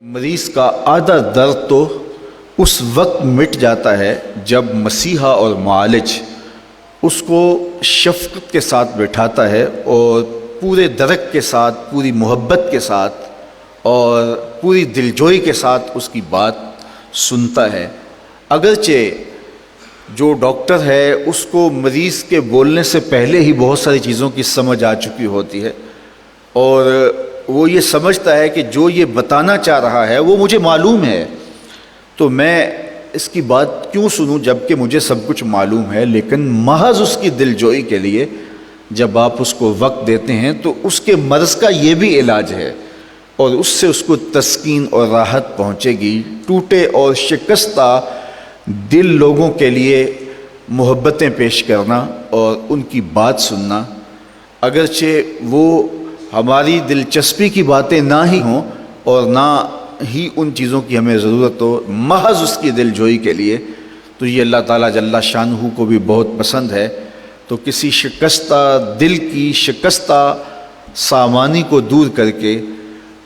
مریض کا آدھا درد تو اس وقت مٹ جاتا ہے جب مسیحا اور معالج اس کو شفقت کے ساتھ بٹھاتا ہے اور پورے درک کے ساتھ، پوری محبت کے ساتھ اور پوری دلجوئی کے ساتھ اس کی بات سنتا ہے۔ اگرچہ جو ڈاکٹر ہے اس کو مریض کے بولنے سے پہلے ہی بہت ساری چیزوں کی سمجھ آ چکی ہوتی ہے اور وہ یہ سمجھتا ہے کہ جو یہ بتانا چاہ رہا ہے وہ مجھے معلوم ہے، تو میں اس کی بات کیوں سنوں جب کہ مجھے سب کچھ معلوم ہے۔ لیکن محض اس کی دلجوئی کے لیے جب آپ اس کو وقت دیتے ہیں تو اس کے مرض کا یہ بھی علاج ہے اور اس سے اس کو تسکین اور راحت پہنچے گی۔ ٹوٹے اور شکستہ دل لوگوں کے لیے محبتیں پیش کرنا اور ان کی بات سننا، اگرچہ وہ ہماری دلچسپی کی باتیں نہ ہی ہوں اور نہ ہی ان چیزوں کی ہمیں ضرورت ہو، محض اس کی دلجوئی کے لیے، تو یہ اللہ تعالیٰ جل شانہ کو بھی بہت پسند ہے۔ تو کسی شکستہ دل کی شکستہ سامانی کو دور کر کے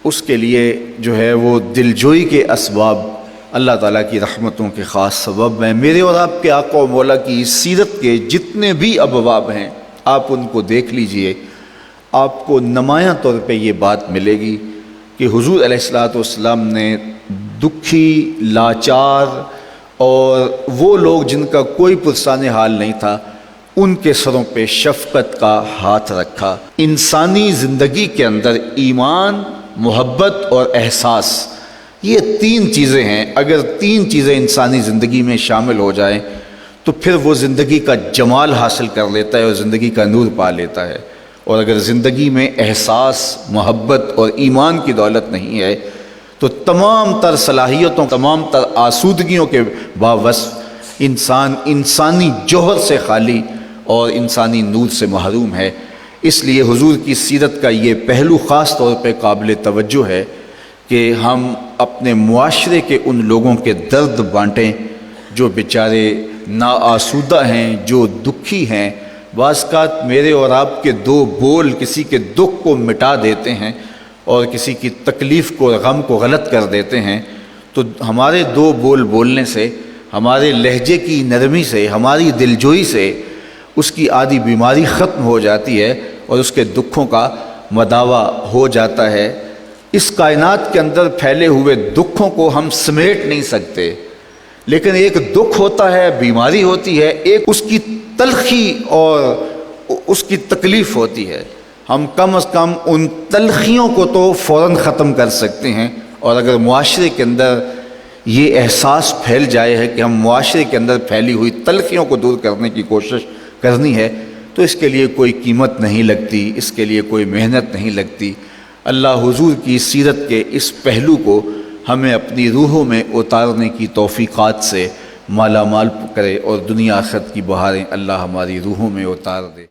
اس کے لیے جو ہے وہ دلجوئی کے اسباب اللہ تعالیٰ کی رحمتوں کے خاص سبب ہیں۔ میرے اور آپ کے آقا و مولا کی سیرت کے جتنے بھی ابواب ہیں آپ ان کو دیکھ لیجئے، آپ کو نمایاں طور پہ یہ بات ملے گی کہ حضور علیہ الصلوۃ والسلام نے دکھی، لاچار اور وہ لوگ جن کا کوئی پرسان حال نہیں تھا ان کے سروں پہ شفقت کا ہاتھ رکھا۔ انسانی زندگی کے اندر ایمان، محبت اور احساس، یہ تین چیزیں ہیں۔ اگر تین چیزیں انسانی زندگی میں شامل ہو جائیں تو پھر وہ زندگی کا جمال حاصل کر لیتا ہے اور زندگی کا نور پا لیتا ہے۔ اور اگر زندگی میں احساس، محبت اور ایمان کی دولت نہیں ہے تو تمام تر صلاحیتوں، تمام تر آسودگیوں کے باوصف انسان انسانی جوہر سے خالی اور انسانی نور سے محروم ہے۔ اس لیے حضور کی سیرت کا یہ پہلو خاص طور پہ قابل توجہ ہے کہ ہم اپنے معاشرے کے ان لوگوں کے درد بانٹیں جو بیچارے ناآسودہ ہیں، جو دکھی ہیں۔ بعض اوقات میرے اور آپ کے دو بول کسی کے دکھ کو مٹا دیتے ہیں اور کسی کی تکلیف کو، غم کو غلط کر دیتے ہیں، تو ہمارے دو بول بولنے سے، ہمارے لہجے کی نرمی سے، ہماری دلجوئی سے اس کی آدھی بیماری ختم ہو جاتی ہے اور اس کے دکھوں کا مداوع ہو جاتا ہے۔ اس کائنات کے اندر پھیلے ہوئے دکھوں کو ہم سمیٹ نہیں سکتے، لیکن ایک دکھ ہوتا ہے، بیماری ہوتی ہے، ایک اس کی تلخی اور اس کی تکلیف ہوتی ہے۔ ہم کم از کم ان تلخیوں کو تو فوراً ختم کر سکتے ہیں، اور اگر معاشرے کے اندر یہ احساس پھیل جائے ہے کہ ہم معاشرے کے اندر پھیلی ہوئی تلخیوں کو دور کرنے کی کوشش کرنی ہے تو اس کے لیے کوئی قیمت نہیں لگتی، اس کے لیے کوئی محنت نہیں لگتی۔ اللہ حضور کی سیرت کے اس پہلو کو ہمیں اپنی روحوں میں اتارنے کی توفیقات سے مالا مال کرے اور دنیا آخرت کی بہاریں اللہ ہماری روحوں میں اتار دے۔